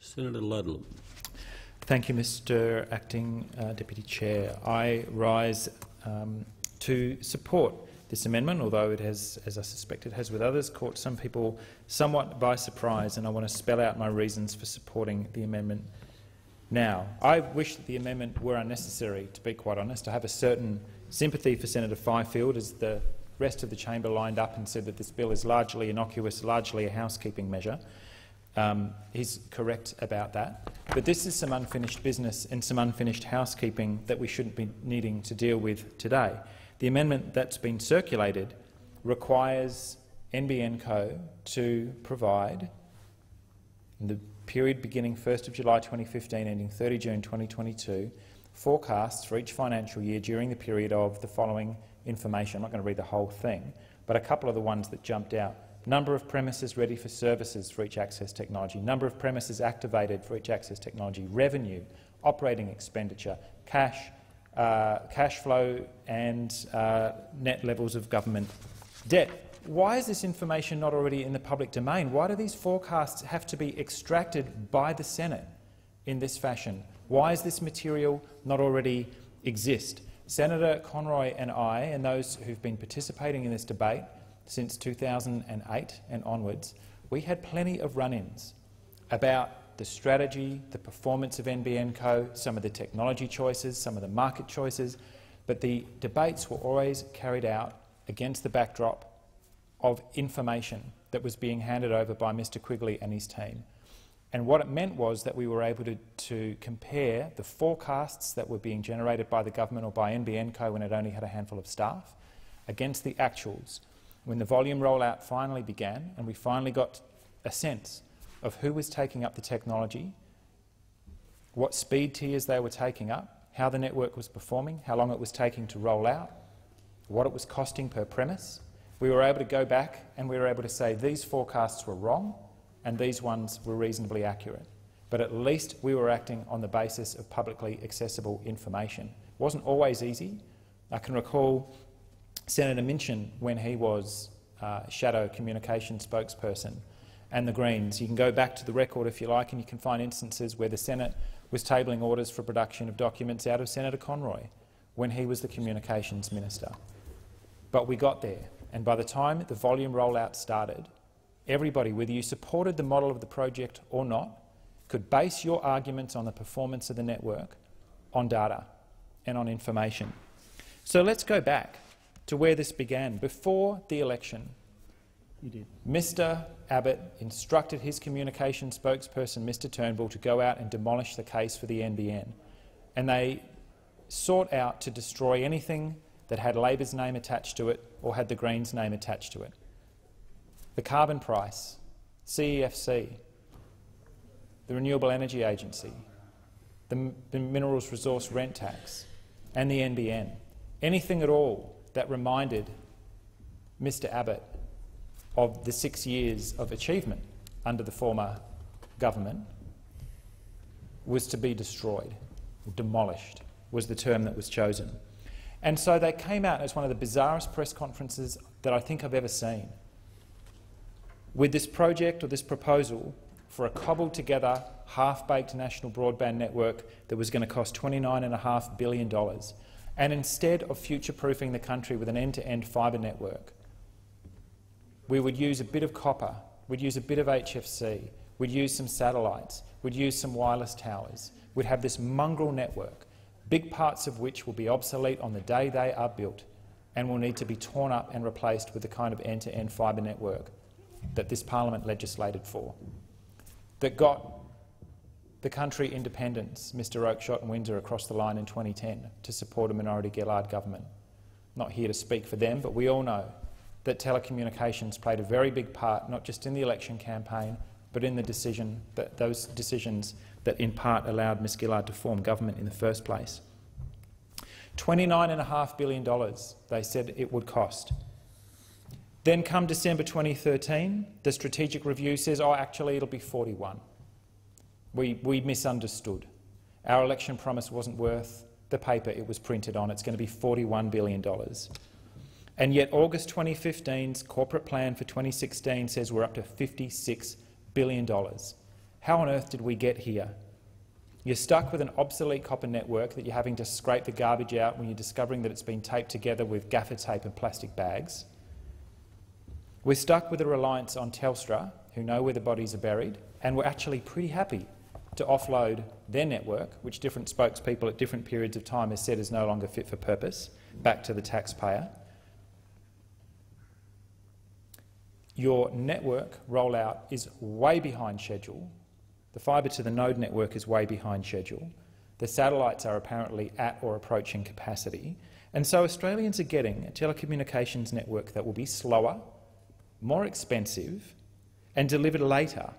Senator Ludlam. Thank you, Mr Acting Deputy Chair. I rise to support this amendment, although it has, as I suspect it has with others, caught some people somewhat by surprise, and I want to spell out my reasons for supporting the amendment now. I wish that the amendment were unnecessary, to be quite honest. I have a certain sympathy for Senator Fifield, as the rest of the chamber lined up and said that this bill is largely innocuous, largely a housekeeping measure. He's correct about that. But this is some unfinished business and some unfinished housekeeping that we shouldn't be needing to deal with today. The amendment that's been circulated requires NBN Co to provide, in the period beginning 1st of July 2015 ending 30 June 2022, forecasts for each financial year during the period of the following information. I'm not going to read the whole thing, but a couple of the ones that jumped out. Number of premises ready for services for each access technology, number of premises activated for each access technology, revenue, operating expenditure, cash flow and net levels of government debt. Why is this information not already in the public domain? Why do these forecasts have to be extracted by the Senate in this fashion? Why does this material not already exist? Senator Conroy and I, and those who've been participating in this debate since 2008 and onwards, we had plenty of run-ins about the strategy, the performance of NBN Co, some of the technology choices, some of the market choices, but the debates were always carried out against the backdrop of information that was being handed over by Mr Quigley and his team. And what it meant was that we were able to compare the forecasts that were being generated by the government or by NBN Co when it only had a handful of staff against the actuals. When the volume rollout finally began and we finally got a sense of who was taking up the technology, what speed tiers they were taking up, how the network was performing, how long it was taking to roll out, what it was costing per premise, we were able to go back and we were able to say these forecasts were wrong and these ones were reasonably accurate. But at least we were acting on the basis of publicly accessible information. It wasn't always easy. I can recall Senator Minchin when he was shadow communication spokesperson, and the Greens. You can go back to the record if you like, and you can find instances where the Senate was tabling orders for production of documents out of Senator Conroy when he was the communications minister. But we got there, and by the time the volume rollout started, everybody, whether you supported the model of the project or not, could base your arguments on the performance of the network on data and on information. So let's go back to where this began. Before the election, Mr Abbott instructed his communication spokesperson, Mr Turnbull, to go out and demolish the case for the NBN. And they sought out to destroy anything that had Labor's name attached to it or had the Greens' name attached to it. The carbon price, CEFC, the Renewable Energy Agency, the Minerals Resource Rent Tax and the NBN. Anything at all that reminded Mr Abbott of the 6 years of achievement under the former government was to be destroyed. Demolished was the term that was chosen. And so they came out as one of the bizarrest press conferences that I think I've ever seen, with this project or this proposal for a cobbled-together, half-baked national broadband network that was going to cost $29.5 billion. And instead of future-proofing the country with an end-to-end fibre network, we would use a bit of copper, we'd use a bit of HFC, we'd use some satellites, we'd use some wireless towers. We'd have this mongrel network, big parts of which will be obsolete on the day they are built and will need to be torn up and replaced with the kind of end-to-end fibre network that this parliament legislated for, that got the country independence, Mr Oakeshott and Windsor, across the line in 2010 to support a minority Gillard government. Not here to speak for them, but we all know that telecommunications played a very big part, not just in the election campaign, but in the those decisions that in part allowed Ms Gillard to form government in the first place. $29.5 billion they said it would cost. Then come December 2013, the strategic review says, oh, actually it'll be 41. We misunderstood. Our election promise wasn't worth the paper it was printed on. It's going to be $41 billion. And yet August 2015's corporate plan for 2016 says we're up to $56 billion. How on earth did we get here? You're stuck with an obsolete copper network that you're having to scrape the garbage out when you're discovering that it's been taped together with gaffer tape and plastic bags. We're stuck with a reliance on Telstra, who know where the bodies are buried, and we're actually pretty happy to offload their network, which different spokespeople at different periods of time have said is no longer fit for purpose, back to the taxpayer. Your network rollout is way behind schedule. The fibre to the node network is way behind schedule. The satellites are apparently at or approaching capacity. And so Australians are getting a telecommunications network that will be slower, more expensive and delivered later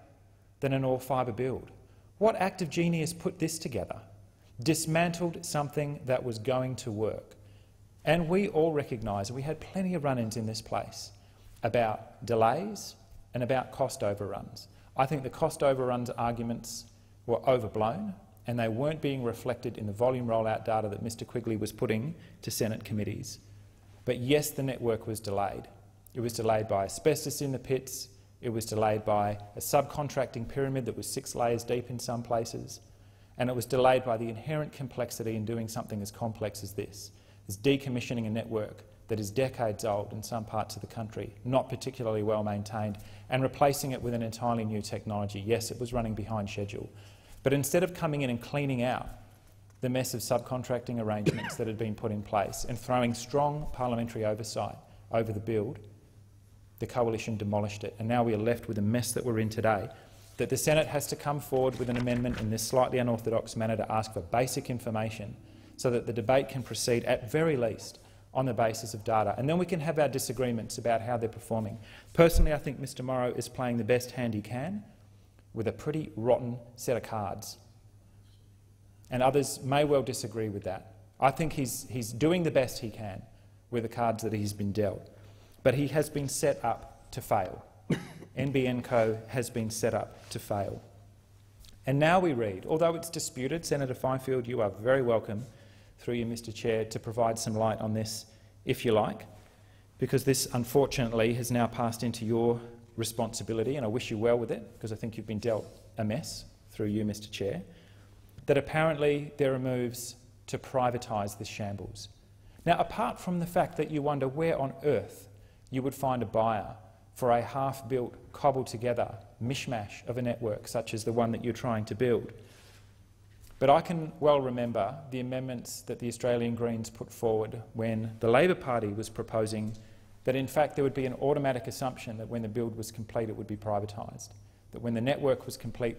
than an all-fibre build. What act of genius put this together? Dismantled something that was going to work. And we all recognise, we had plenty of run-ins in this place about delays and about cost overruns. I think the cost overruns arguments were overblown and they weren't being reflected in the volume rollout data that Mr Quigley was putting to Senate committees. But yes, the network was delayed. It was delayed by asbestos in the pits. It was delayed by a subcontracting pyramid that was 6 layers deep in some places. And it was delayed by the inherent complexity in doing something as complex as this, as decommissioning a network that is decades old in some parts of the country, not particularly well maintained, and replacing it with an entirely new technology. Yes, it was running behind schedule. But instead of coming in and cleaning out the mess of subcontracting arrangements that had been put in place and throwing strong parliamentary oversight over the build, the coalition demolished it. And now we are left with the mess that we're in today, that the Senate has to come forward with an amendment in this slightly unorthodox manner to ask for basic information so that the debate can proceed at very least on the basis of data, and then we can have our disagreements about how they're performing. Personally, I think Mr Morrow is playing the best hand he can with a pretty rotten set of cards, and others may well disagree with that. I think he's doing the best he can with the cards that he's been dealt, but he has been set up to fail. NBN Co has been set up to fail. And now we read, although it's disputed, Senator Fifield, you are very welcome, through you, Mr Chair, to provide some light on this, if you like, because this, unfortunately, has now passed into your responsibility, and I wish you well with it, because I think you've been dealt a mess, through you, Mr Chair, that apparently there are moves to privatise this shambles. Now, apart from the fact that you wonder where on earth you would find a buyer for a half-built, cobbled-together mishmash of a network such as the one that you're trying to build, but I can well remember the amendments that the Australian Greens put forward when the Labor Party was proposing that in fact there would be an automatic assumption that when the build was complete it would be privatised, that when the network was complete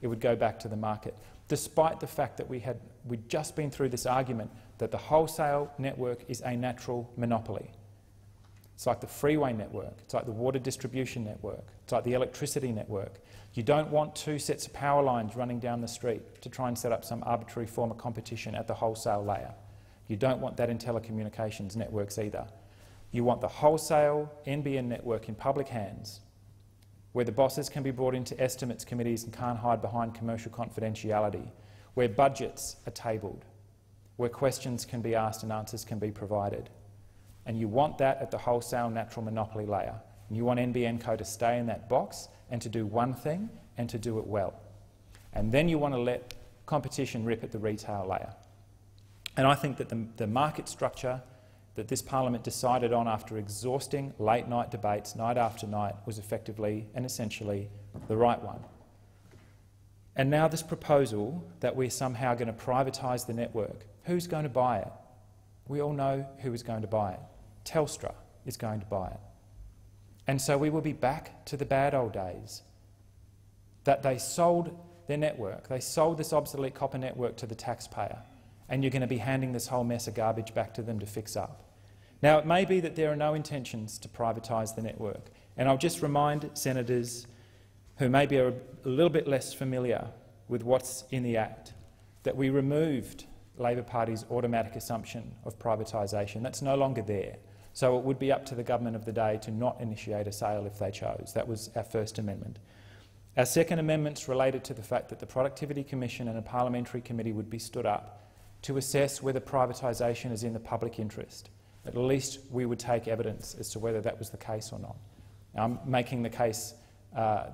it would go back to the market, despite the fact that we'd just been through this argument that the wholesale network is a natural monopoly. It's like the freeway network, it's like the water distribution network, it's like the electricity network. You don't want 2 sets of power lines running down the street to try and set up some arbitrary form of competition at the wholesale layer. You don't want that in telecommunications networks either. You want the wholesale NBN network in public hands, where the bosses can be brought into estimates committees and can't hide behind commercial confidentiality, where budgets are tabled, where questions can be asked and answers can be provided. And you want that at the wholesale natural monopoly layer. And you want NBN Co to stay in that box and to do one thing and to do it well. And then you want to let competition rip at the retail layer. And I think that the market structure that this parliament decided on after exhausting late-night debates, night after night, was effectively and essentially the right one. And now this proposal that we're somehow going to privatise the network, who's going to buy it? We all know who is going to buy it. Telstra is going to buy it. And so we will be back to the bad old days, that they sold their network, they sold this obsolete copper network to the taxpayer, and you're going to be handing this whole mess of garbage back to them to fix up. Now, it may be that there are no intentions to privatise the network, and I'll just remind senators who maybe are a little bit less familiar with what's in the Act that we removed Labor Party's automatic assumption of privatisation. That's no longer there. So it would be up to the government of the day to not initiate a sale if they chose. That was our first amendment. Our second amendments related to the fact that the Productivity Commission and a parliamentary committee would be stood up to assess whether privatisation is in the public interest. At least we would take evidence as to whether that was the case or not. I'm making the case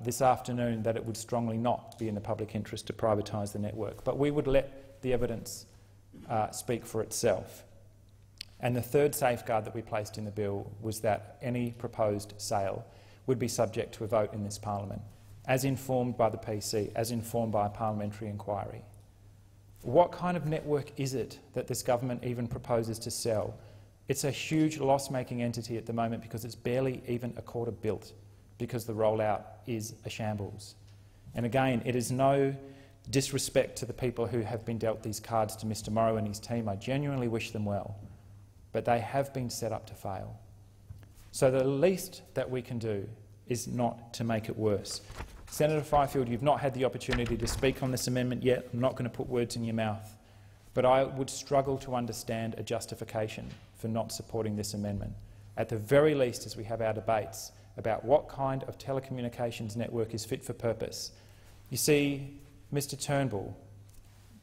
this afternoon that it would strongly not be in the public interest to privatise the network, but we would let the evidence speak for itself. And the third safeguard that we placed in the bill was that any proposed sale would be subject to a vote in this parliament, as informed by the PC, as informed by a parliamentary inquiry. What kind of network is it that this government even proposes to sell? It's a huge loss-making entity at the moment because it's barely even a quarter built, because the rollout is a shambles. And again, it is no disrespect to the people who have been dealt these cards to Mr Morrow and his team. I genuinely wish them well, but they have been set up to fail. So the least that we can do is not to make it worse. Senator Fifield, you've not had the opportunity to speak on this amendment yet. I'm not going to put words in your mouth, but I would struggle to understand a justification for not supporting this amendment, at the very least as we have our debates about what kind of telecommunications network is fit for purpose. You see, Mr Turnbull,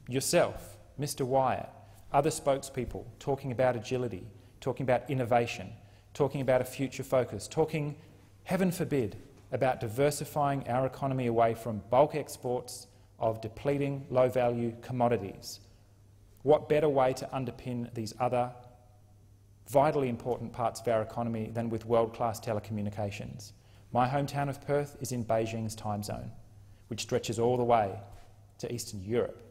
yourself, Mr Wyatt, other spokespeople talking about agility, talking about innovation, talking about a future focus, talking, heaven forbid, about diversifying our economy away from bulk exports of depleting low-value commodities. What better way to underpin these other vitally important parts of our economy than with world-class telecommunications? My hometown of Perth is in Beijing's time zone, which stretches all the way to Eastern Europe.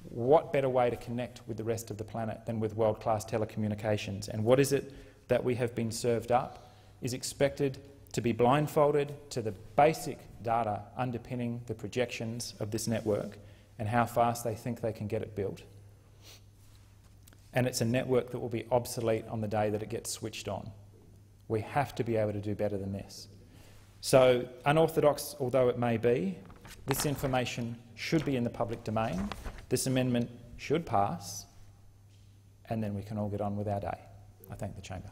What better way to connect with the rest of the planet than with world-class telecommunications? And what is it that we have been served up is expected to be blindfolded to the basic data underpinning the projections of this network and how fast they think they can get it built. And it's a network that will be obsolete on the day that it gets switched on. We have to be able to do better than this. So, unorthodox although it may be, this information should be in the public domain. This amendment should pass, and then we can all get on with our day. I thank the chamber.